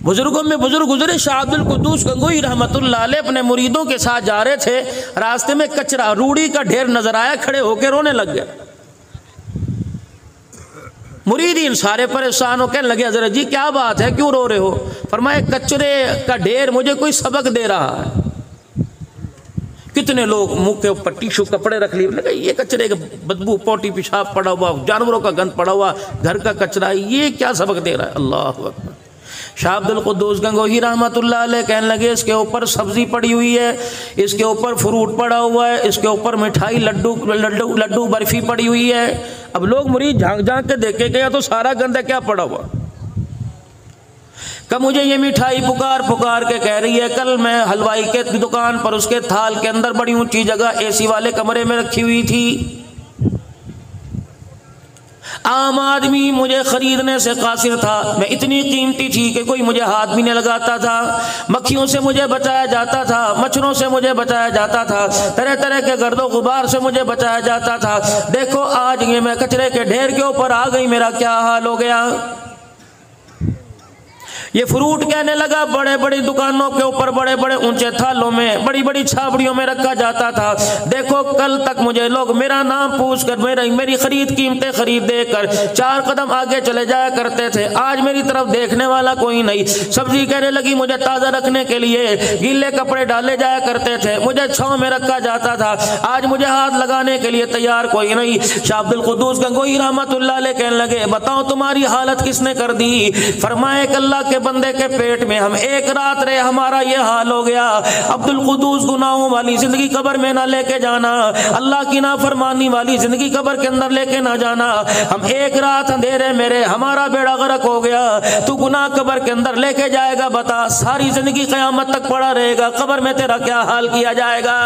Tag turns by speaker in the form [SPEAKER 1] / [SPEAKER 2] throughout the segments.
[SPEAKER 1] बुजुर्गों में बुजुर्ग गुजरे। शाह अब्दुल कुद्दूस गंगोही रहमतुल्लाह अलैह अपने मुरीदों के साथ जा रहे थे, रास्ते में कचरा रूड़ी का ढेर नजर आया, खड़े होकर रोने लग गए। मुरीदीन सारे परेशान हो, कहने लगे हजरत जी क्या बात है, क्यों रो रहे हो? फरमाया कचरे का ढेर मुझे कोई सबक दे रहा है। कितने लोग मुंह के ऊपर टिश्यू कपड़े रख लिए, लगे ये कचरे का बदबू, पोटी पेशाब पड़ा हुआ, जानवरों का गंद पड़ा हुआ, घर का कचरा, ये क्या सबक दे रहा है? अल्लाह अकबर। शाह अब्दुल कुद्दूस गंगोही रहमतुल्लाह अलैह कहने लगे इसके ऊपर सब्जी पड़ी हुई है, इसके ऊपर फ्रूट पड़ा हुआ है, इसके ऊपर मिठाई लड्डू लड्डू लड्डू बर्फी पड़ी हुई है। अब लोग मुरीद झांक झांक के देखे गया तो सारा गंदा क्या पड़ा हुआ। कब मुझे ये मिठाई पुकार पुकार के कह रही है, कल मैं हलवाई के दुकान पर उसके थाल के अंदर बड़ी ऊंची जगह एसी वाले कमरे में रखी हुई थी, आम आदमी मुझे खरीदने से कासिर था, मैं इतनी कीमती थी कि कोई मुझे हाथ भी नहीं लगाता था, मक्खियों से मुझे बचाया जाता था, मच्छरों से मुझे बचाया जाता था, तरह तरह के गर्दो गुबार से मुझे बचाया जाता था। देखो आज ये मैं कचरे के ढेर के ऊपर आ गई, मेरा क्या हाल हो गया। ये फ्रूट कहने लगा बड़े बड़ी दुकानों के ऊपर बड़े बड़े ऊंचे थालों में बड़ी बड़ी छाबड़ियों में रखा जाता था। देखो कल तक मुझे लोग मेरा नाम पूछकर मेरी खरीद कीमतें खरीद देकर 4 कदम आगे चले जाया करते थे, आज मेरी तरफ देखने वाला कोई नहीं। सब्जी कहने लगी मुझे ताज़ा रखने के लिए गीले कपड़े डाले जाया करते थे, मुझे छांव में रखा जाता था, आज मुझे हाथ लगाने के लिए तैयार कोई नहीं। शाह अब्दुल कुद्दूस गंगोही रहमतुल्लाह अलैह कहने लगे बताओ तुम्हारी हालत किसने कर दी? फरमाए अल्लाह के बंदे के पेट में हम एक रात रहे, हमारा ये हाल हो गया। अब्दुल कुद्दूस गुनाहों वाली जिंदगी कब्र में ना लेके जाना, अल्लाह की नाफरमानी वाली जिंदगी कब्र के अंदर लेके ना जाना। हम एक रात अंधेरे मेरे, हमारा बेड़ा गर्क हो गया, तू गुनाह कब्र के अंदर लेके जाएगा, बता सारी जिंदगी क़यामत तक पड़ा रहेगा, कब्र में तेरा क्या हाल किया जाएगा।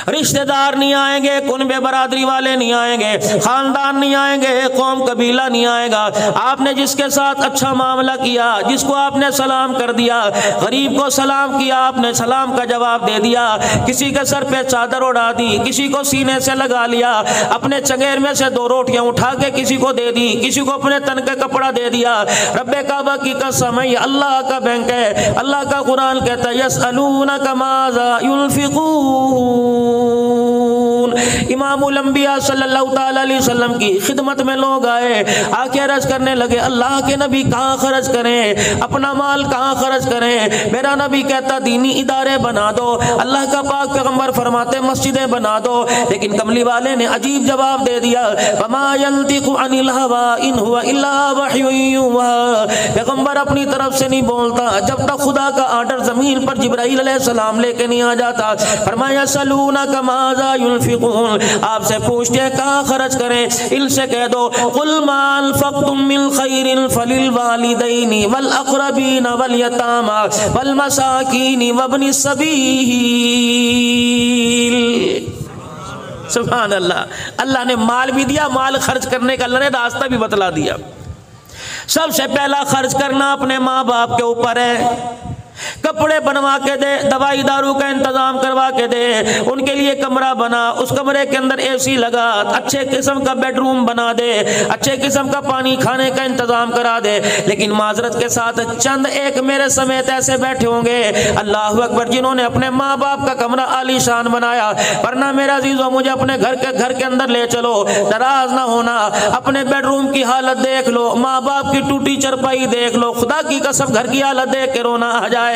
[SPEAKER 1] रिश्तेदार नहीं आएंगे, कुनबे बरादरी वाले नहीं आएंगे, खानदान नहीं आएंगे, कौम कबीला नहीं आएगा। आपने जिसके साथ अच्छा मामला किया, जिसको आपने सलाम कर दिया, गरीब को सलाम किया, आपने सलाम का जवाब दे दिया, किसी के सर पे चादर उड़ा दी, किसी को सीने से लगा लिया, अपने चंगेर में से 2 रोटियां उठा के किसी को दे दी, किसी को अपने तन का कपड़ा दे दिया। रब्बे काबा की कसम है, अल्लाह का बैंक है, अल्लाह का कुरान कहता है यसअलूनका माज़ा युनफिकून। इमामुल अंबिया सल्लल्लाहु ताला अलैहि वसल्लम की खिदमत में लोग आए, आके अर्ज करने लगे अल्लाह के नबी कहाँ खर्च करें, अपना माल कहाँ खर्च करें। मेरा नबी कहता दीनी इदारे बना दो, अल्लाह का पाक पैगंबर फरमाते मस्जिदें बना दो। लेकिन कमली वाले ने अजीब जवाब दे दिया, वमा यंतिकु अनिल हवा इन हुवा इल्ला वह्युन युहा। पैगंबर अपनी तरफ से नहीं बोलता जब तक खुदा का आर्डर जमीन पर जिब्राइल अलैहिस्सलाम लेके नहीं आ जाता। फरमाया सलूना कमाजा युनफिकून, आपसे पूछते हैं कहाँ खर्च करें, इनसे कह दो कुल माल फक्तुम मिन खैरिन फलिल वालिदैनि वल अक़रबीन वल यतामा वल मसाकीन वब्नि सबील। सुभान अल्लाह, अल्लाह ने माल भी दिया, माल खर्च करने का अल्लाह ने रास्ता भी बतला दिया। सबसे पहला खर्च करना अपने माँ बाप के ऊपर है, कपड़े बनवा के दे, दवाई दारू का इंतजाम करवा के दे, उनके लिए कमरा बना, उस कमरे के अंदर एसी लगा, अच्छे किस्म का बेडरूम बना दे, अच्छे किस्म का पानी खाने का इंतजाम करा दे। लेकिन माजरत के साथ चंद एक मेरे समेत ऐसे बैठे होंगे अल्लाह अकबर जिन्होंने अपने माँ बाप का कमरा आलीशान बनाया, वरना मेरा अजीजों मुझे अपने घर के अंदर ले चलो, नाराज ना होना, अपने बेडरूम की हालत देख लो, माँ बाप की टूटी चरपाई देख लो, खुदा की कसम घर की हालत देख के रोना आ जाएगा।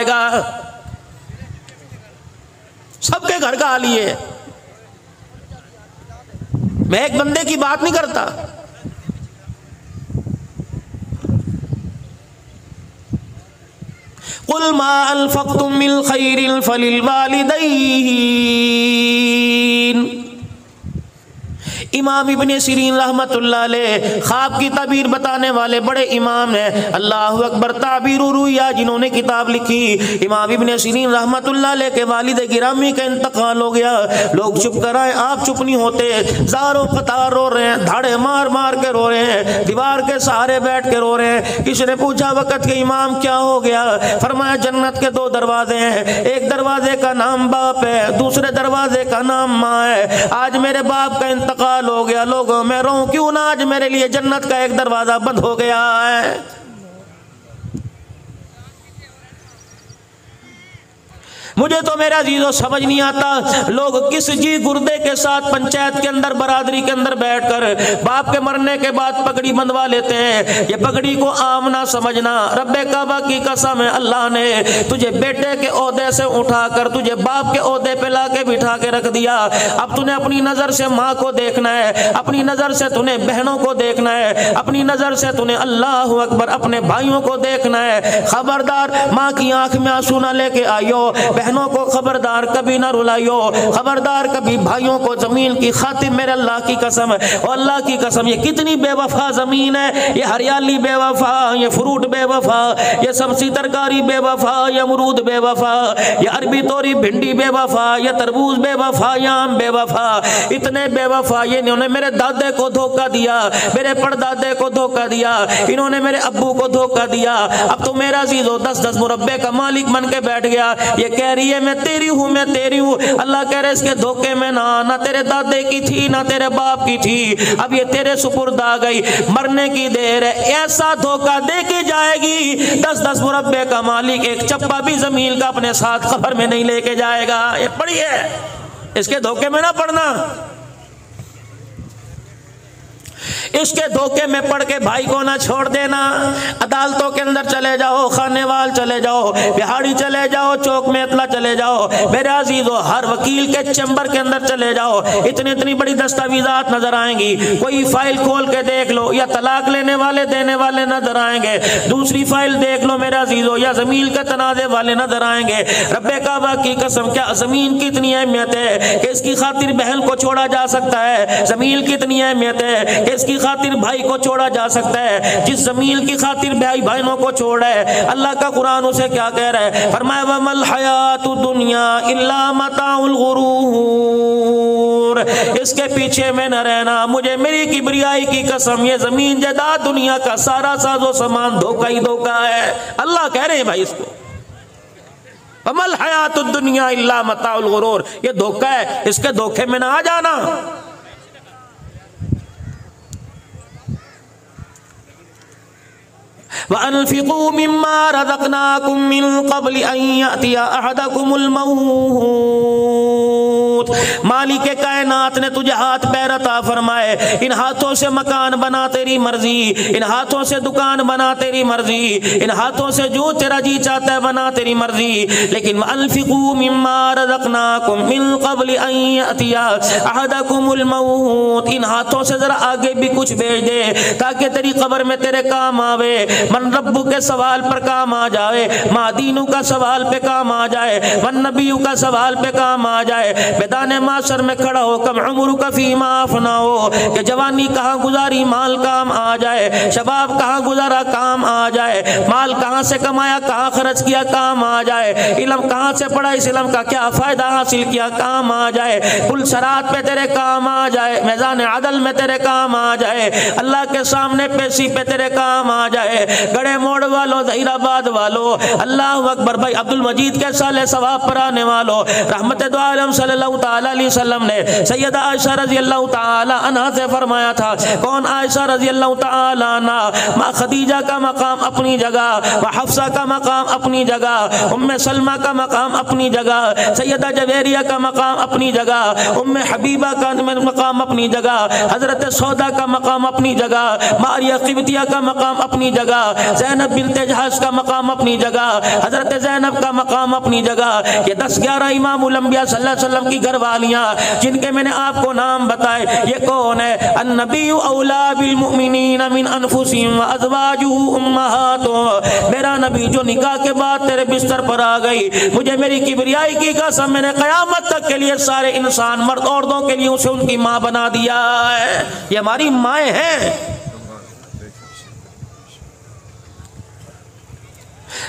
[SPEAKER 1] सबके घर का हाल ये है, मैं एक बंदे की बात नहीं करता। कुल मा अनफक़्तुम मिन खैरिन फलिल वालिदैन। इमाम इब्ने सिरीन रहमतुल्लाह अलैह ख्वाब की ताबीर बताने वाले बड़े इमाम हैं, अल्लाहु अकबर। ताबीर रुया जिन्होंने किताब लिखी, इमाम इब्ने सिरीन रहमतुल्लाह अलैह के वालिद गिरामी का इंतकाल हो गया। लोग चुप कराएं, आप चुप नहीं होते, ज़ारों कतार रो रहे हैं, धाड़े मार मार के रो रहे हैं, दीवार के सहारे बैठ के रो रहे हैं। किसी ने पूछा वक़्त के इमाम क्या हो गया? फरमाया जन्नत के 2 दरवाजे हैं, एक दरवाजे का नाम बाप है, दूसरे दरवाजे का नाम माँ है। आज मेरे बाप का इंतकाल हाल हो गया, लोगों मैं रहूं क्यों ना, आज मेरे लिए जन्नत का एक दरवाजा बंद हो गया है। मुझे तो मेरा अजीजों समझ नहीं आता, लोग किस जी गुर्दे के साथ पंचायत के अंदर, बरादरी के अंदर बैठकर बाप के मरने के बाद पगड़ी बंधवा लेते हैं। ये पगड़ी को आम ना समझना। रब्बे काबा की कसम है, अल्लाह ने तुझे बेटे के ओहदे से उठाकर तुझे बाप के ओहदे पे लाके बिठा के रख दिया। अब तूने अपनी नजर से माँ को देखना है, अपनी नजर से तूने बहनों को देखना है, अपनी नजर से तूने अल्लाह अकबर अपने भाइयों को देखना है। खबरदार माँ की आंख में आंसू ना लेके आइयो, बहनों को खबरदार कभी ना रुलाइयो, खबरदार कभी भाइयों को जमीन की खातिर, मेरे अल्लाह की कसम और अल्लाह की कसम, ये कितनी बेवफा जमीन है। ये हरियाली बेवफा, ये फ्रूट बेवफा, ये सब्जी तरकारी बेवफा, ये अमरूद बेवफा, ये अरबी तोरी भिंडी बेवफा, ये तरबूज बेवफा, ये आम बेवफा, इतने बेवफा। ये इन्होंने मेरे दादे को धोखा दिया, मेरे परदादे को धोखा दिया, इन्होंने मेरे अब्बू को धोखा दिया। अब तो मेरा जीजो 10-10 मुरब्बे का मालिक बन के बैठ गया। ये कह रही है मैं तेरी हूं, मैं तेरी हूं। अल्लाह कह रहे इसके धोखे में ना तेरे दादे की थी ना तेरे बाप की थी, अब ये तेरे सुपुर्द आ गई, मरने की देर है। ऐसा धोखा दे के जाएगी 10-10 मुरब्बे का मालिक एक चप्पा भी जमीन का अपने साथ खबर में नहीं लेके जाएगा। ये पड़ी है, इसके धोखे में ना पड़ना। इसके धोखे में पड़ के भाई को ना छोड़ देना। अदालतों के अंदर चले जाओ, खानेवाल चले जाओ, बिहाड़ी चले जाओ, चौक में इतला चले जाओ, मेरे अजीजों हर वकील के चैम्बर के अंदर चले जाओ, इतनी इतनी बड़ी दस्तावेजात नजर आएंगी। कोई फाइल खोल के देख लो, या तलाक लेने वाले देने वाले नजर आएंगे, दूसरी फाइल देख लो मेरे अजीजों, या जमीन के तनाजे वाले नजर आएंगे। रब्बे काबा की कसम, क्या जमीन की इतनी अहमियत है कि इसकी खातिर बहन को छोड़ा जा सकता है? जमीन की इतनी अहमियत है कि इसकी खातिर भाई को छोड़ा जा सकता है? जिस जमीन की खातिर भाई बहनों को छोड़ा है, अल्लाह का कुरान उसे क्या कह रहा है? फरमाया वमल हयातुद दुनिया इल्ला मताउल गुरूर, इसके पीछे में न रहना। मुझे मेरी किबरियाई की कसम, ये जमीन जायदाद दुनिया का सारा साजो सामान धोखा ही धोखा है। अल्लाह कह रहे हैं भाई इसको, वमल हयातुद दुनिया इल्ला मताउल गुरूर, ये धोखा है, इसके धोखे में ना आ जाना। वअन्फिकू मिम्मा रज़क़नाकुम मिन क़ब्ल अन यअतिया अहदकुमुल मौत। मालिक कायनात ने तुझे हाथ पैर अता फरमाए, इन हाथों से मकान बना तेरी मर्जी, इन हाथों से दुकान बना तेरी मर्जी, इन हाथों से जो तेरा जी चाहता है बना तेरी मर्जी। लेकिन वअन्फिकू मिम्मा रज़क़नाकुम मिन क़ब्ल अन यअतिया अहदकुमुल मौत, इन हाथों से जरा आगे भी कुछ भेज दे ताकि तेरी कब्र में तेरे काम आवे। मन रब्बू के सवाल पर काम आ जाए, मादीनू का सवाल पे काम आ जाए, वन नबीयू का सवाल पे काम आ जाए। मैदाने माशर में खड़ा हो कम उम्र का फीमा अफना हो, कि जवानी कहाँ गुजारी माल काम आ जाए, शबाब कहाँ गुजारा काम आ जाए, माल कहाँ से कमाया कहाँ खर्च किया काम आ जाए, इल्म कहाँ से पढ़ा इस इल्म का क्या फायदा हासिल किया काम आ जाए, कुल शरात पे तेरे काम आ जाए, मैदान अदल में तेरे काम आ जाए, अल्लाह के सामने पेशी पे तेरे काम आ जाए। गड़े मोड़ वालों, ज़हीराबाद वालों, अल्लाह अकबर। भाई अब्दुल मजीद के साले सवाब पर आने वालों, रहमत दो आलम सल्लल्लाहु ताला अलैहि वसल्लम ने सैयदा आयशा रज़ी अल्लाह ताला अन्हा से फरमाया था, कौन आयशा रज़ी अल्लाह ताला अन्हा, माँ खदीजा का मकाम अपनी जगह, व हफ्सा का मकाम अपनी जगह, उम्मे सलमा का मकाम अपनी जगह, सैयदा जवेरिया का मकाम अपनी जगह, उम्मे हबीबा का मकाम अपनी जगह, हजरत सौदा का मकाम अपनी जगह, मारिया क़िब्तिया का मकाम अपनी जगह, ज़ैनब बिन्ते जहाश का मकाम अपनी जगह, हजरत ज़ैनब का मकाम अपनी जगह। ये 10-11 इमामुल अंबिया सल्लल्लाहु अलैहि वसल्लम की घरवालियाँ जिनके मैंने आपको नाम बताए, ये कौन है? अन्नबिय्यु औला बिल मुमिनीन मिन अनफुसिहिम व अज़वाजुहु उम्महातुहुम। मेरा नबी जो निकाह के बाद तेरे बिस्तर पर आ गई, मुझे मेरी किबरियाई की कसम, मैंने क़यामत तक के लिए सारे इंसान मर्द औरतों के लिए उसे उनकी माँ बना दिया है। ये हमारी माएँ हैं।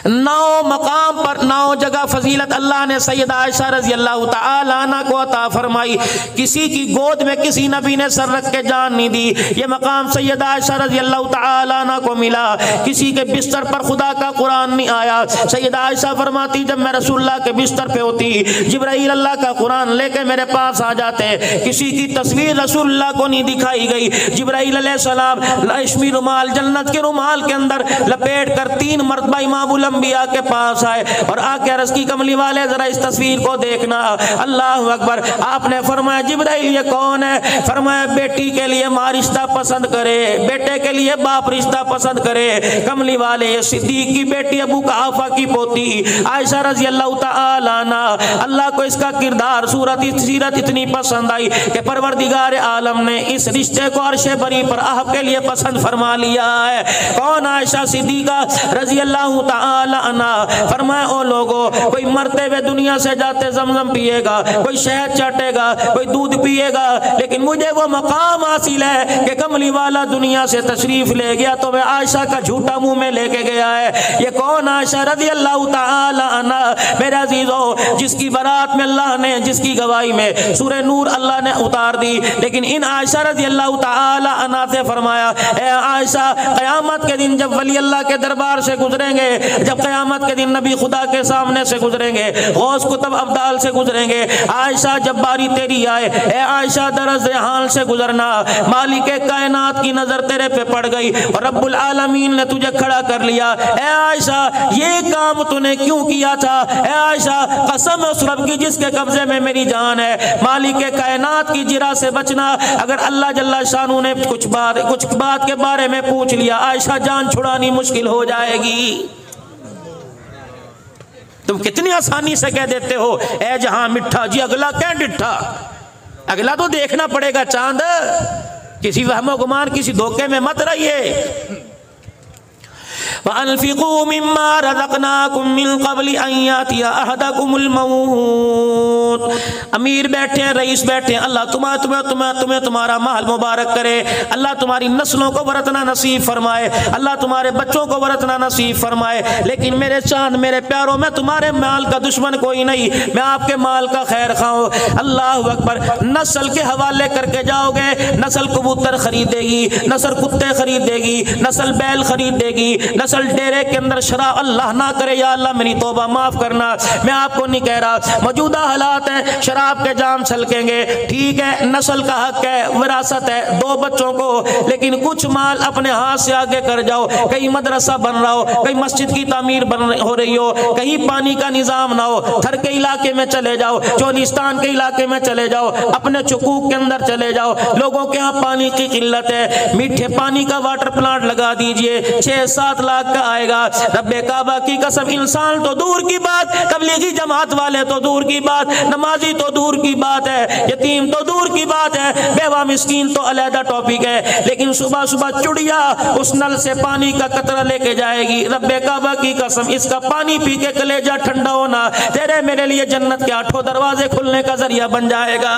[SPEAKER 1] 9 मकाम पर 9 जगह फजीलत अल्लाह ने सैयदा आयशा रजी अल्लाह तआला अन्हा को अता फरमाई। किसी की गोद में किसी नबी ने सर रख के जान नहीं दी, ये मकाम सैयदा आयशा रजी अल्लाह तआला अन्हा को मिला। किसी के बिस्तर पर खुदा का कुरान नहीं आया। सैयदा आयशा फरमाती जब मैं रसूलुल्लाह के बिस्तर पे होती, जिब्राइल अल्लाह का कुरान लेके मेरे पास आ जाते। किसी की तस्वीर रसूलुल्लाह को नहीं दिखाई गई। जिब्राइल अलैहिस्सलाम रेशमी रुमाल, जन्नत के रुमाल के अंदर लपेट कर 3 मरतबा इमामुल अंबिया के पास आए और आके अर्ज़ की कमली वाले जरा इस तस्वीर को देखना। अल्लाह अकबर। आपने फरमाया जिब्राइल ये कौन है? फरमाया बेटी के लिए माँ रिश्ता पसंद करे, बेटे के लिए बाप रिश्ता पसंद करे। कमली वाले ये सिद्दीक की बेटी अबू कहाफा की पोती आयशा रजी अल्लाह तआला अन्हा। अल्लाह को इसका किरदार सीरत इतनी पसंद आई कि परवरदिगार आलम ने इस रिश्ते को अर्शे बरी पर आपके लिए पसंद फरमा लिया है। कौन? आयशा सिद्दीका रजी अल्लाह तआला अन्हा। फरमाया ओ लोगो, कोई मरते हुए दुनिया से जाते जमजम पिएगा, कोई शहद चाटेगा, कोई दूध पिएगा, लेकिन मुझे वो मकाम हासिल है कि कमली वाला दुनिया से तशरीफ ले गया तो मैं आयशा का झूठा मुंह में लेके गया है। ये कौन? आयशा रज़ी अल्लाह तआला अन्हा। मेरे अजीजों, जिसकी बारात में अल्लाह ने, जिसकी गवाही में सूरह नूर अल्लाह ने उतार दी, लेकिन इन आयशा रज़ी अल्लाह तआला अन्हा से फरमाया ए आयशा, क़यामत के दिन जब वली अल्लाह के दरबार से गुजरेंगे, जब क़यामत के दिन नबी खुदा के सामने से गुजरेंगे, गौस कुतुब अब्दाल से गुजरेंगे, आयशा जब बारी तेरी आए, ए आयशा दरज़ हाल से गुजरना। मालिक कायनात की नजर तेरे पे पड़ गई और रब्बुल आलमीन ने तुझे खड़ा कर लिया। ए आयशा, ये काम तूने क्यों किया था? ए आयशा, कसम उस रब की जिसके कब्जे में मेरी जान है, मालिक कायनात की जिरा से बचना। अगर अल्लाह जल्ला शानू ने कुछ बात के बारे में पूछ लिया, आयशा जान छुड़ानी मुश्किल हो जाएगी। तुम कितनी आसानी से कह देते हो ए जहां मिठा जी, अगला क्या डिठा? अगला तो देखना पड़ेगा चांद। किसी वहमो गुमान, किसी धोखे में मत रहिए। वअन्फिकू मिम्मा रज़क़नाकुम मिन क़ब्लि अन यातिया अहदकुमुल मौत। अमीर बैठे हैं, रईस बैठे हैं, अल्लाह तुम्हें तुम्हारा माल मुबारक करे, अल्लाह तुम्हारी नस्लों को वरतना नसीब फरमाए, अल्लाह तुम्हारे बच्चों को वरतना नसीब फरमाए। लेकिन मेरे चांद, मेरे प्यारों, में तुम्हारे माल का दुश्मन कोई नहीं, मैं आपके माल का खैर खाऊं। अल्लाह अकबर। नस्ल के हवाले करके जाओगे, नस्ल कबूतर खरीदेगी, नस्ल कुत्ते खरीदेगी, नस्ल बैल खरीदेगी, नस्ल डेरे के अंदर शराब। अल्लाह ना करे, या अल्लाह मेरी तौबा माफ करना, मैं आपको नहीं कह रहा। मौजूदा हालात है, शराब के जाम छलकेंगे, ठीक है, नस्ल का हक है, विरासत है 2 बच्चों को, लेकिन कुछ माल अपने हाथ से आगे कर जाओ। कहीं मदरसा बन रहा हो, कहीं मस्जिद की तामीर हो रही हो, कहीं पानी का निजाम ना हो, थर के इलाके में चले जाओ, चोलिस्तान के इलाके में चले जाओ, अपने चुकूक के अंदर चले जाओ, लोगों के यहाँ पानी की किल्लत है, मीठे पानी का वाटर प्लांट लगा दीजिए, 6-7 लाख का आएगा। रब्बे काबा की कसम, इंसान तो दूर की बात, तबलीगी जमात वाले तो दूर की बात, नमाजी तो दूर की बात है, यतीम तो दूर की बात है, बेवा मिस्कीन तो अलहदा टॉपिक है, लेकिन सुबह सुबह चुड़िया उस नल से पानी का कतरा लेके जाएगी। रब्बे काबा की कसम, इसका पानी पी के कलेजा ठंडा होना तेरे मेरे लिए जन्नत के 8 दरवाजे खुलने का जरिया बन जाएगा।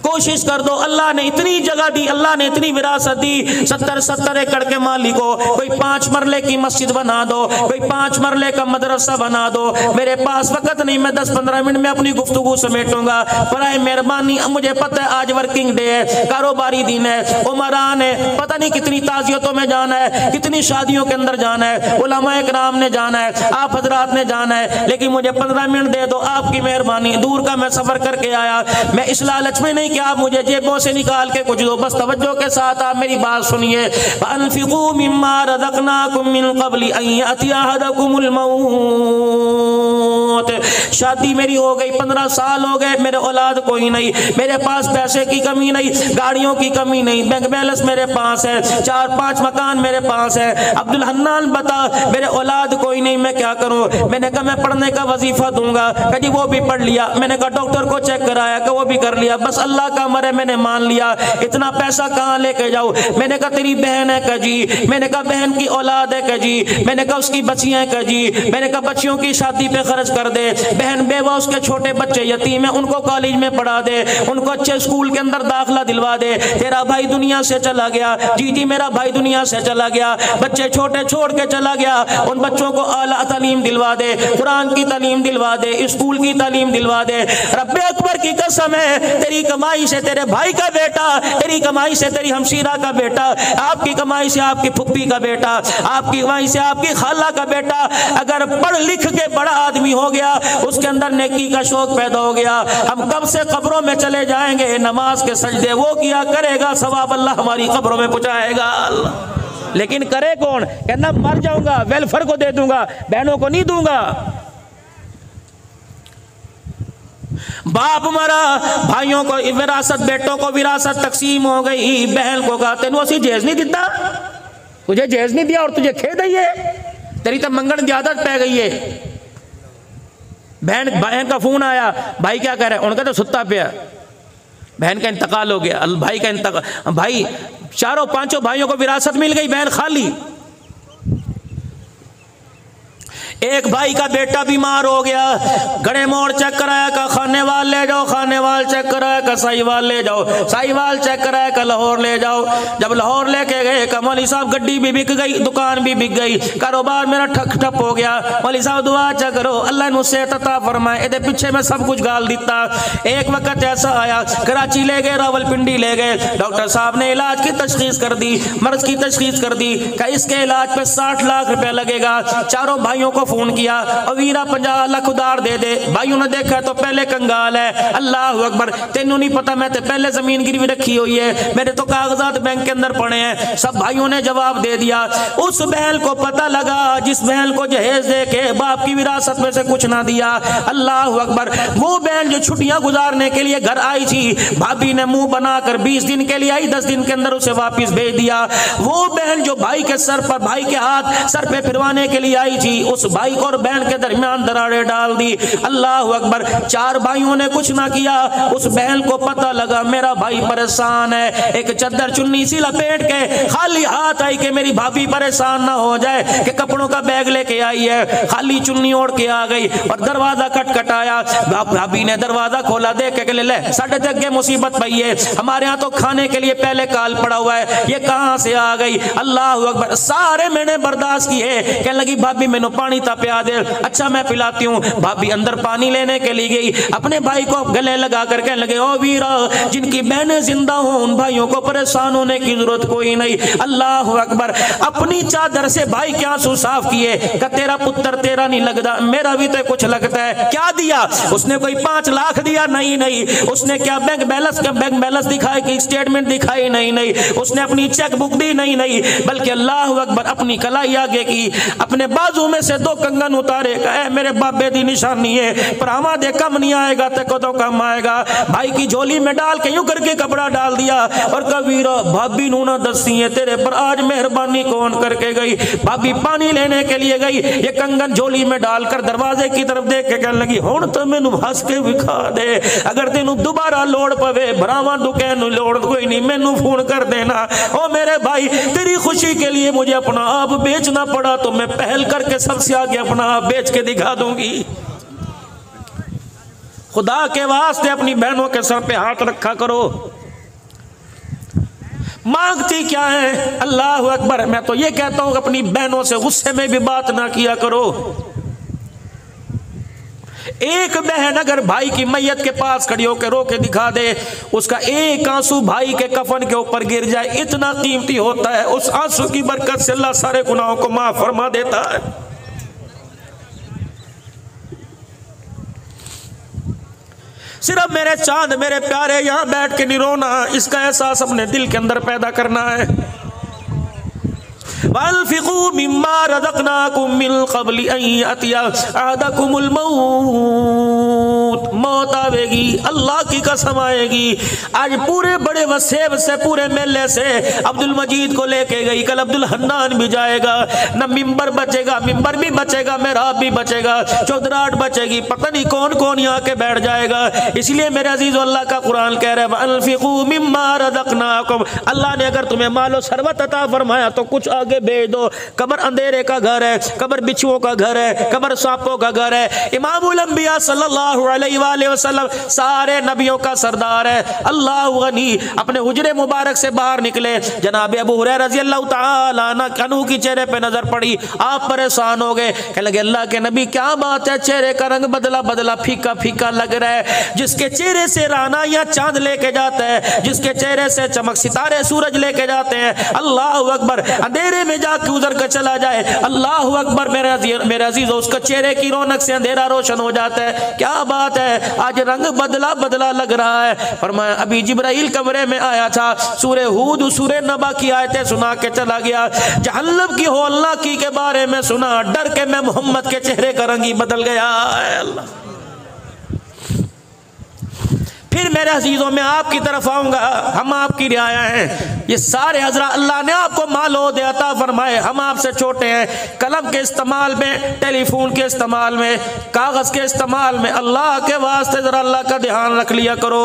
[SPEAKER 1] कोशिश कर दो। अल्लाह ने इतनी जगह दी, अल्लाह ने इतनी विरासत दी। 70 एकड़ के मालिक हो, कोई 5 मरले की मस्जिद बना दो, कोई 5 मरले का मदरसा बना दो। मेरे पास वक्त नहीं, मैं 10-15 मिनट में अपनी गुफ्तगू समेटूंगा। बराए मेहरबानी, मुझे पता है आज वर्किंग डे है, कारोबारी दिन है, उमरान है, पता नहीं कितनी ताजियतों में जाना है, कितनी शादियों के अंदर जाना है, उलमा इकराम ने जाना है, आप हजरात ने जाना है, लेकिन मुझे 15 मिनट दे दो, आपकी मेहरबानी। दूर का मैं सफर करके आया, मैं इस लालच में नहीं कि आप मुझे जेबों से निकाल के कुछ दो, बस तवज्जो के साथ आप मेरी बात सुनिए। अनफिकू मिम्मा रज़क़नाकुम मिन क़ब्लि अन यातिया अहदकुमुल मौत। शादी मेरी हो गई, 15 साल हो गए, मेरे औलाद कोई नहीं, मेरे पास पैसे की कमी नहीं, गाड़ियों की कमी नहीं, बैंक बैलेंस मेरे पास है, 4-5 मकान मेरे पास है। अब्दुल हन्नान बता, मेरे औलाद कोई नहीं, मैं क्या करूं? मैंने कहा मैं पढ़ने का वजीफा दूंगा, कभी वो भी पढ़ लिया। मैंने कहा डॉक्टर को चेक कराया, कि वो भी कर लिया, बस अल्लाह का मरे मैंने मान लिया। इतना पैसा कहाँ लेके जाऊं? मैंने कहा तेरी बहन है का जी, मैंने कहा बहन की औलाद है का जी, मैंने कहा उसकी बच्चियां है का जी, मैंने कहा बच्चियों की शादी पे खर्च कर दे, बहन बेवा उसके छोटे बच्चे यतीम है उनको कॉलेज में पढ़ा दे, उनको अच्छे स्कूल के अंदर दाखिला दिलवा दे। तेरा भाई दुनिया से चला गया, जी जी मेरा भाई दुनिया से चला गया, बच्चे छोटे छोड़ के चला गया, उन बच्चों को आला तालीम दिलवा दे, कुरान की तालीम दिलवा दे, स्कूल की तालीम दिलवा दे। रब्बे अकबर की कसम है, तेरी कमाई से तेरे भाई का बेटा, तेरी कमाई से तेरी हमशीरा का बेटा, आपकी कमाई से आपकी फुप्पी का बेटा, आपकी कमाई से आपकी खाला का बेटा अगर पढ़ लिख के बड़ा आदमी हो गया, उसके अंदर नेकी का शौक पैदा हो गया, हम कब से कब्रों में चले जाएंगे, नमाज के सजदे वो किया करेगा, सवाब अल्लाह हमारी कब्रों में पहुंचाएगा। लेकिन करे कौन? कहना मर जाऊंगा वेलफेयर को दे दूंगा, बहनों को नहीं दूंगा। बाप मरा, भाइयों को विरासत, बेटों को विरासत तकसीम हो गई, बहन को कहा तेनू असी जेज नहीं दिता, तुझे जेज नहीं दिया और तुझे खेद है, तेरी तो मंगन की आदत पै गई है। बहन का फोन आया, भाई क्या कह रहे हैं? उनका तो सुत्ता पिया, बहन का इंतकाल हो गया, भाई का इंतकाल, भाई चारों पांचों भाइयों को विरासत मिल गई, बहन खाली। एक भाई का बेटा बीमार हो गया, गड़े मोड़ चेक कराया का खानेवाल ले जाओ, खानेवाल चेक कराया का साहिवाल ले जाओ, साहिवाल चेक कराया का लाहौर ले जाओ। जब लाहौर लेके गए का मौली साहब गड्डी भी बिक गई, दुकान भी बिक गई, कारोबार मेरा ठक ठप हो गया, मौली साहब दुआ चेक करो अल्लाह मुझसे अता फरमाए, इधर पीछे में सब कुछ गाल दिता। एक वक्त ऐसा आया, कराची ले गए, रावलपिंडी ले गए, डॉक्टर साहब ने इलाज की तशखीस कर दी, मर्ज की तशखीस कर दी कि इसके इलाज पे 60 लाख रुपया लगेगा। चारों भाइयों को फोन किया, अवीरा 50 लाख उधार दे दे। भाइयों ने देखा तो पहले कंगाल है, अल्लाह अकबर, तेनू नहीं पता मैं तो पहले जमीन गिरवी रखी हुई है, मेरे तो कागजात बैंक के अंदर पड़े हैं। सब भाइयों ने जवाब दे दिया। उस बहन को पता लगा जिस बहन को जहेज दे के बाप की विरासत में से कुछ ना दिया, अल्लाह अकबर, वो बहन जो छुट्टियां गुजारने के लिए घर आई थी, भाभी ने मुंह बनाकर 20 दिन के लिए आई, 10 दिन के अंदर उसे वापिस भेज दिया। वो बहन जो भाई के सर पर, भाई के हाथ सर पे फिरवाने के लिए आई थी, उस भाई और बहन के दरमियान दरारें डाल दी। अल्लाह अकबर, 4 भाइयों ने कुछ ना किया। उस बहन को पता लगा मेरा भाई परेशान है, एक चद्दर चुन्नी सी लपेट के खाली हाथ आई कि मेरी भाभी परेशान ना हो जाए, कि कपड़ों का बैग लेके आई है, खाली चुन्नी ओढ़ के आ गई और दरवाजा खटखटाया। भाभी ने दरवाजा खोला, देख के ले साढ़े तक मुसीबत पई है, हमारे यहाँ तो खाने के लिए पहले काल पड़ा हुआ है, ये कहाँ से आ गई? अल्लाह अकबर, सारे मैंने बर्दाश्त किए। कहने लगी भाभी मैंने पानी पिला दे, अच्छा मैं पिलाती हूँ। भाभी अंदर पानी लेने के लिए गई, अपने भाई को गले लगा कर कहने लगे, ओ वीरा, जिनकी बहनें जिंदा हो उन भाइयों को परेशान होने की जरूरत कोई नहीं। अल्लाह अकबर, अपनी चादर से भाई के आंसू साफ किए, कि तेरा पुत्र तेरा नहीं लगता, मेरा भी तो कुछ लगता है। क्या दिया उसने? कोई 5 लाख दिया? नहीं नहीं। उसने क्या बैंक बैलेंस दिखाई कि स्टेटमेंट दिखाई? नहीं नहीं। उसने अपनी चेक बुक दी? नहीं नहीं। बल्कि अल्लाह अकबर, अपनी कलाई आगे की, अपने बाजू में से 2 कंगन उतारे, कहे मेरे बाबे दी निशानी है, परावा दे कम नहीं आएगा ते को तो कम आएगा। भाई की झोली में डाल के यूं करके कपड़ा डाल दिया और कबीरा भाभी नू ना दसी है तेरे पर आज मेहरबानी कौन करके गई। भाभी पानी लेने के लिए गई, ये कंगन झोली में डालकर दरवाजे की तरफ देख के कहने लगी, हुण तो मैनू हंस के विखा दे, अगर तेनू दोबारा लोड़ पवे भरावा दुके नु लोड़ कोई नहीं, मैनू फोन कर देना। ओ मेरे भाई, तेरी खुशी के लिए मुझे अपना आप बेचना पड़ा तो मैं पहल करके सबसे आगे अपना आप बेच के दिखा दूंगी। खुदा के वास्ते अपनी बहनों के सर पे हाथ रखा करो। मांगती क्या है? अल्लाह अकबर, मैं तो ये कहता हूं अपनी बहनों से गुस्से में भी बात ना किया करो। एक बहन अगर भाई की मैयत के पास खड़ी होकर रो के दिखा दे, उसका एक आंसू भाई के कफन के ऊपर गिर जाए, इतना कीमती होता है। उस आंसू की बरकत से अल्लाह सारे गुनाहों को माफ फरमा देता है। सिर्फ मेरे चांद मेरे प्यारे यहां बैठ के नहीं रोना, इसका एहसास अपने दिल के अंदर पैदा करना है। वअन्फिकू मिम्मा रज़क़नाकुम मिन क़ब्लि अन यअतिया अहदकुमुल मौत। मौत आवेगी, अल्लाह की कसम आएगी। आज पूरे बड़े वसेब से पूरे मेले से अब्दुल मजीद को लेके गई, कल अब्दुल हन्नान भी जाएगा। न मिंबर बचेगा, मिंबर भी बचेगा, मेहराब भी बचेगा, चौधराट बचेगी, पता नहीं कौन कौन यहाँ के बैठ जाएगा। इसलिए मेरे अजीज अल्लाह का कुरान कह रहा है अनफिकू मिम्मा रज़क़नाकुम, अल्लाह ने अगर तुम्हें मालो सरवत अता फरमाया तो कुछ आगे भेज दो। कब्र अंधेरे का घर है, कब्र बिच्छुओं का घर है, कब्र सांपों का घर है। इमामुल अंबिया सल्लल्लाहु अलैहि वसल्लम सारे नबियों का सरदार है। अल्लाह गनी अपने हुजरे मुबारक से बाहर निकले, जनाब अबू हुरैरा रज़ी अल्लाह तआला अन्हु की चेहरे पे नजर पड़ी, आप परेशान हो गए। कहने लगे अल्लाह के नबी क्या बात है, चेहरे का रंग बदला बदला फीका फीका लग रहा है। जिसके चेहरे से राना या चांद लेके जाता है, जिसके चेहरे से चमक सितारे सूरज लेके जाते हैं, अल्लाह अकबर, अंधेरे में जाके उधर कर चला जाए, अल्लाह अकबर, मेरे अजीज उसका चेहरे की रौनक से अंधेरा रोशन हो जाता है। क्या बात है, आज रंग बदला बदला लग रहा है। फरमाया अभी जिब्राइल कमरे में आया था, सूरे हूद सूरे नबा की आयतें सुना के चला गया, जहन्नम की होलना की के बारे में सुना, डर के मैं मोहम्मद के चेहरे का रंग ही बदल गया। अल्लाह, फिर मेरे अजीजों में आपकी तरफ आऊंगा, हम आपकी रियाया हैं। ये सारे हजरा अल्लाह ने आपको मालो दे अता फरमाए, हम आपसे छोटे हैं। कलम के इस्तेमाल में, टेलीफोन के इस्तेमाल में, कागज के इस्तेमाल में, अल्लाह के वास्ते जरा अल्लाह का ध्यान रख लिया करो।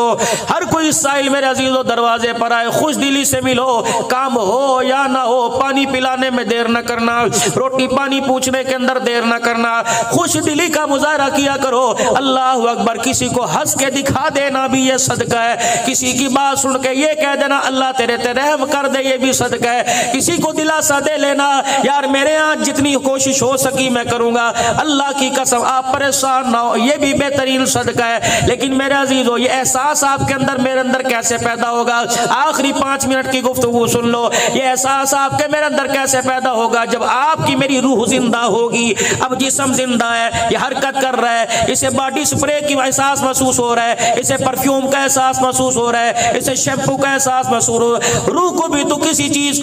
[SPEAKER 1] हर कोई साइल मेरे अजीजों दरवाजे पर आए, खुश दिली से मिलो, काम हो या ना हो, पानी पिलाने में देर न करना, रोटी पानी पूछने के अंदर देर न करना, खुश दिली का मुजाहरा किया करो। अल्लाह अकबर, किसी को हंस के दिखा देना भी ये सदका है, किसी की बात सुन के ये कह देना अल्लाह तेरे ते रहम कर दे, ये भी सदका है। किसी को दिलासा दे लेना यार मेरे यहाँ जितनी कोशिश हो सकी मैं करूंगा, अल्लाह की कसम आप परेशान ना हो, ये भी बेहतरीन सदका है। लेकिन मेरे अजीजों ये एहसास आपके अंदर मेरे अंदर कैसे पैदा होगा? आखिरी 5 मिनट की गुफ्तगू सुन लो। ये एहसास आपके मेरे अंदर कैसे पैदा होगा? जब आपकी मेरी रूह जिंदा होगी। अब जिस्म जिंदा है, ये हरकत कर रहा है, इसे बॉडी स्प्रे की एहसास महसूस हो रहा है, इसे परफ्यूम का एहसास महसूस हो रहा है, इसे शैम्पू का एहसास महसूस हो रहा है। रूह को भी तो किसी चीज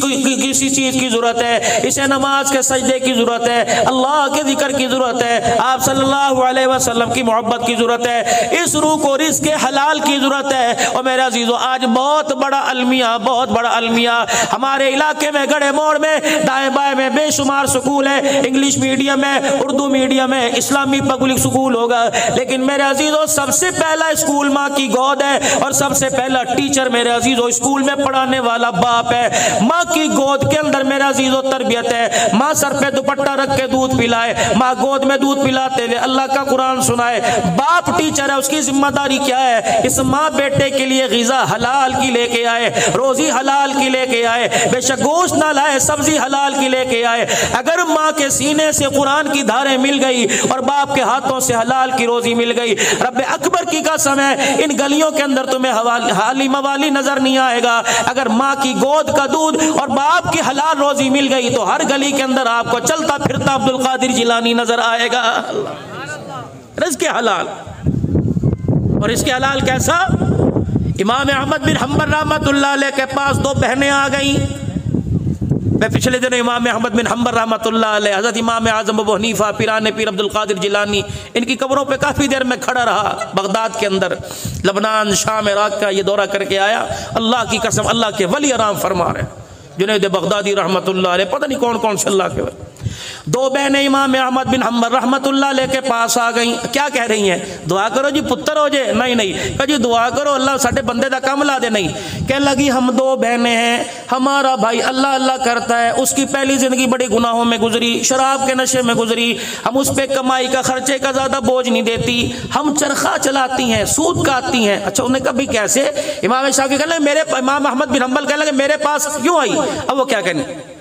[SPEAKER 1] की जरूरत है, इसे नमाज के सजदे की जरूरत है, अल्लाह के जिक्र की जरूरत है, आप सल्लल्लाहु अलैहि वसल्लम की मोहब्बत की जरूरत है, इस रूह को रिज़्क़ हलाल की जरूरत है। और मेरे अजीजों आज बहुत बड़ा अलमिया हमारे इलाके में, गड़े मोड़ में, दाएं बाएं में बेशुमार स्कूल है, इंग्लिश मीडियम है, उर्दू मीडियम है, इस्लामी पब्लिक स्कूल होगा। लेकिन मेरे अजीजों सबसे पहला स्कूल माँ की गोद है और सबसे पहला टीचर मेरे अजीजों स्कूल में पढ़ाने वाला बाप है। माँ की गोद के अंदर मेरे अजीजों तरबियत है। माँ सर पे दुपट्टा रख के दूध पिलाए, माँ गोद में दूध पिलाते हुए अल्लाह का कुरान सुनाए। बाप टीचर है, उसकी जिम्मेदारी क्या है? इस माँ बेटे के लिए ग़िज़ा हलाल की लेके आए, रोजी हलाल की लेके आए, बेशक गोश्त ना लाए, सब्जी हलाल की लेके आए। अगर माँ के सीने से कुरान की धारें मिल गई और बाप के हाथों से हलाल की रोजी मिल गई, रब्बे अकबर की कसम है इन गलियों के अंदर तुम्हें हाली मवाली नजर नहीं आएगा। अगर माँ की गोद का दूध और बाप की हलाल रोजी मिल गई तो हर गली के अंदर आपको चलता फिरता अब्दुल कादिर जिलानी नजर आएगा। रिज़्क़ हलाल, और इसके हलाल कैसा? इमाम अहमद बिन हम्बल रहमतुल्लाह अलैह के पास 2 बहनें आ गई। मैं पिछले दिनों इमाम अहमद बिन हम्बल रहमतुल्लाह अलैह, हज़रत इमाम आज़म अबू हनीफा, पीराने पीर अब्दुल कादिर जिलानी, इनकी कब्रों पे काफ़ी देर में खड़ा रहा। बगदाद के अंदर, लबनान, शाम, इराक का ये दौरा करके आया। अल्लाह की कसम, अल्लाह के वली आराम फरमा रहे, जुनैद बगदादी रहमतुल्लाह अलैह, पता नहीं कौन कौन से अल्लाह के वली। 2 बहनें इमाम अहमद बिन हम्बल रहमतुल्लाह अलैह के पास आ गई। क्या कह रही हैं? दुआ करो जी पुत्र हो जाए। नहीं कह जी दुआ करो अल्लाह साडे बंदे दा काम ला दे। नहीं, कह लगी हम 2 बहनें हैं, हमारा भाई अल्लाह अल्लाह करता है, उसकी पहली ज़िंदगी बड़ी गुनाहों में गुजरी, शराब के नशे में गुजरी, हम उस पर कमाई का खर्चे का ज़्यादा बोझ नहीं देती, हम चरखा चलाती हैं, सूद काटती हैं। अच्छा, उन्हें कभी कैसे? इमाम शाफ़ी कहने मेरे, इमाम अहमद बिन हम्बल कहने लगे मेरे पास क्यों आई? अब वो क्या कहने,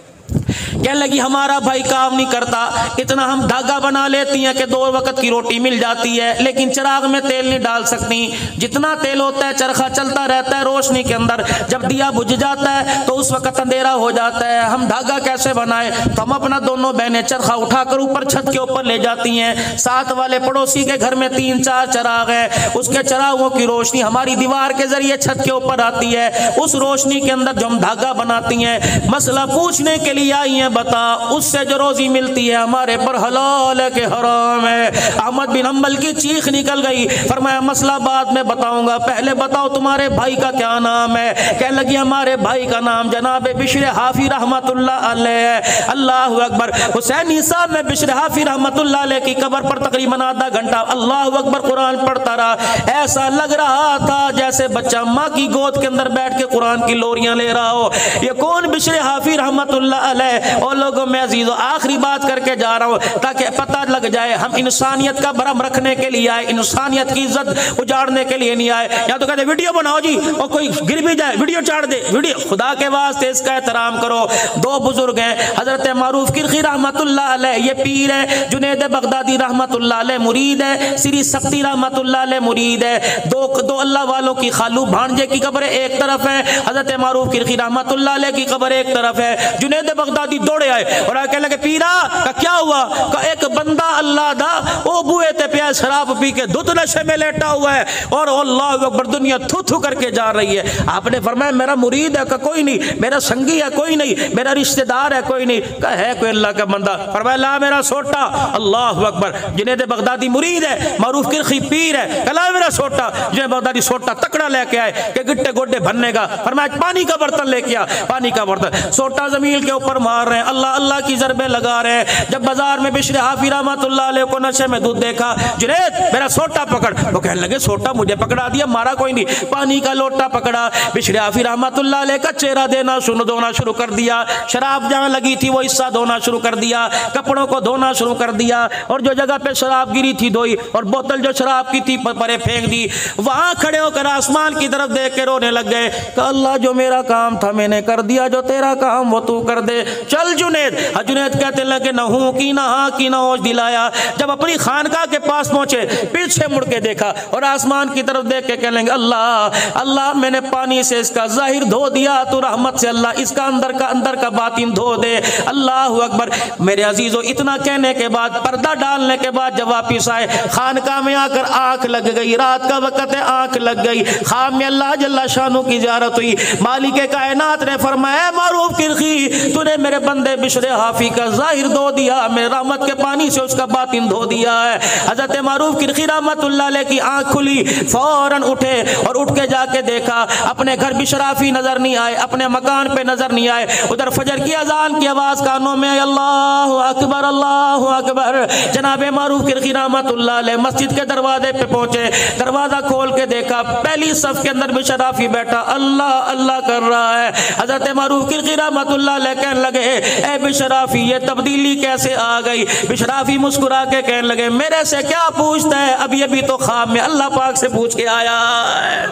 [SPEAKER 1] कहने लगी हमारा भाई काम नहीं करता, इतना हम धागा बना लेती हैं कि 2 वक्त की रोटी मिल जाती है, लेकिन चिराग में तेल नहीं डाल सकती। जितना तेल होता है चरखा चलता रहता है रोशनी के अंदर, जब दिया बुझ जाता है तो उस वक्त अंधेरा हो जाता है, हम धागा कैसे बनाए? तो हम अपना दोनों बहनें चरखा उठाकर ऊपर छत के ऊपर ले जाती हैं। साथ वाले पड़ोसी के घर में 3-4 चिराग हैं, उसके चिरागों की रोशनी हमारी दीवार के जरिए छत के ऊपर आती है, उस रोशनी के अंदर जो हम धागा बनाती हैं। मसला पूछने के लिए आई हैं बता उससे जो रोजी मिलती है हमारे पर हलाल है कि हराम है। अहमद बिन हम्बल की चीख निकल गई। फरमाया मसला बाद में बताऊंगा, पहले बताओ तुम्हारे भाई का क्या नाम है। कहने लगी हमारे भाई का नाम जनाब बिश्र हाफी रहमतुल्लाह अलैह है। अल्लाह अकबर। हुसैनी साहब में बिश्र हाफी रहमतुल्लाह अलैह की कब्र पर तकरीबन आधा घंटा अल्लाह अकबर कुरान पढ़ता रहा। ऐसा लग रहा था जैसे बच्चा माँ की गोद के अंदर बैठ के कुरान की लोरियां ले रहा हो। ये कौन बिश्र हाफी रहमतुल्लाह अलैह। और लोगों में अजीजो आखिरी बात करके जा रहा हूँ ताकि पता लग जाए हम इंसानियत का भरम रखने के लिए आए, इंसानियत की इज्जत उजाड़ने के लिए नहीं आए। या तो कहते वीडियो बनाओ जी और कोई गिर भी जाए वीडियो चाड़ दे। वीडियो खुदा के वास्ते इसका एहतराम करो। दो बुजुर्ग हैं हजरत मारूफ किरखी रहमतुल्लाह अलैह ये पीर है, जुनैद बगदादी रहमतुल्लाह अलैह मुरीद है, श्री सख्ती रहमतुल्लाह अलैह मुरीद है। दो अल्लाह वालों की खालू भांजे की कब्र एक तरफ है, हजरत मारूफ किरखी रहमतुल्लाह अलैह की कब्र एक तरफ है। जुनैद बगदादी दौड़े आए और कहने लगे पीरा का क्या हुआ। का एक बंदा अल्लाह दा ओ बुए ते प्याज शराब पी के दुत नशे में लेटा हुआ है और अल्लाह अकबर दुनिया थू थू करके जा रही है। आपने फरमाया मेरा मुरीद है का कोई नहीं, मेरा संगी है कोई नहीं, मेरा रिश्तेदार है कोई नहीं। का है कोई अल्लाह का बंदा। फरमाया ला मेरा सोटा। अल्लाह अकबर। जुनैद बगदादी मुरीद है, मारूफ किरखी पीर है, कला मेरा सोटा। जुनैद बगदादी सोटा तकड़ा लेके आए कि गिट्टे गोड्डे भरने का। फरमाया पानी का बर्तन लेके आ। पानी का बर्तन सोटा जमीन के ऊपर मार रहे हैं, अल्लाह अल्लाह की ज़रबे लगा रहे हैं। जब बाजार में बिश्र हाफी रहमतुल्लाह अलैह को नशे में दूध देखा, जुनैद मेरा सोटा पकड़। वो कहने लगे सोटा मुझे पकड़ा दिया, मारा कोई नहीं। पानी का लोटा पकड़ा, बिश्र हाफी रहमतुल्लाह अलैह का चेहरा देना धोना शुरू कर दिया। शराब जहाँ लगी थी वो हिस्सा धोना शुरू कर दिया, कपड़ों को धोना शुरू कर दिया और जो जगह पे शराब गिरी थी धोई और बोतल जो शराब की थी परे फेंक दी। वहां खड़े होकर आसमान की तरफ देख के रोने लग गए। अल्लाह जो मेरा काम था मैंने कर दिया, जो तेरा काम वो तू कर दे। चल जुनैद। जुनैद कहते लगे न हूं की ना हाँ की ना होश दिलाया। जब अपनी खानका के पास पहुंचे पीछे मुड़ के देखा और आसमान की तरफ देख के कहने लगे अल्लाह अल्लाह मैंने पानी से इसका जाहिर धो दिया, तू रहमत से अल्लाह इसका अंदर का बातिन धो दे। अल्लाह अकबर। मेरे अजीजों इतना कहने के बाद पर्दा डालने के बाद जब वापिस आए खानका में आकर आंख लग गई, रात का वक्त है आंख लग गई। खाम में अल्लाह जल्ला शानू की ज़ियारत हुई। मालिक कायनात ने फरमाया मारूफ किरखी तूने मेरे बंदे बिश्र हाफी का जाहिर धो दिया, मेरे रहमत के पानी से उसका बातिन धो दिया है। हजरत मारूफ किरखी रहमतुल्लाह अलैह की आंख खुली, फौरन उठे और उठ के जाके देखा अपने घर बिश्र हाफी नजर नहीं आए, अपने मकान पे नजर नहीं आए। उधर फजर की अजान की आवाज कानों में, अल्लाह अकबर अल्लाह अकबर। जनाबे मारूफ किरखी रहमतुल्लाह अलैह मस्जिद के दरवाजे पे पहुंचे, दरवाजा खोल के देखा पहली सफ के अंदर बिश्र हाफी बैठा अल्लाह अल्लाह कर रहा है। हजरत मारूफ किरखी रहमतुल्लाह अलैह कहने लगे ए बिश्र हाफी ये तब्दीली कैसे आ गई। बिश्र हाफी मुस्कुरा के कहने लगे मेरे से क्या पूछता है, अभी अभी तो ख्वाब में अल्लाह पाक से पूछ के आया है।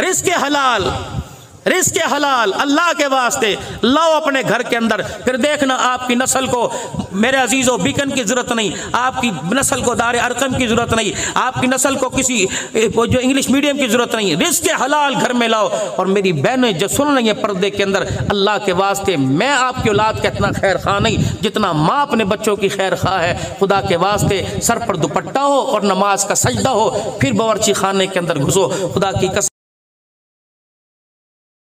[SPEAKER 1] रिस्क हलाल, रिस्क हलाल अल्लाह के वास्ते लाओ अपने घर के अंदर, फिर देखना आपकी नस्ल को मेरे अजीजों बिकन की जरूरत नहीं, आपकी नस्ल को दार अरकम की जरूरत नहीं, आपकी नस्ल को किसी जो इंग्लिश मीडियम की जरूरत नहीं। रिस्क हलाल घर में लाओ। और मेरी बहनें जो सुन रही हैं पर्दे के अंदर, अल्लाह के वास्ते मैं आपकी औलाद का इतना खैर खा नहीं जितना माँ अपने बच्चों की खैर खा है। खुदा के वास्ते सर पर दुपट्टा हो और नमाज का सजदा हो, फिर बावर्ची खाने के अंदर घुसो। खुदा की कसम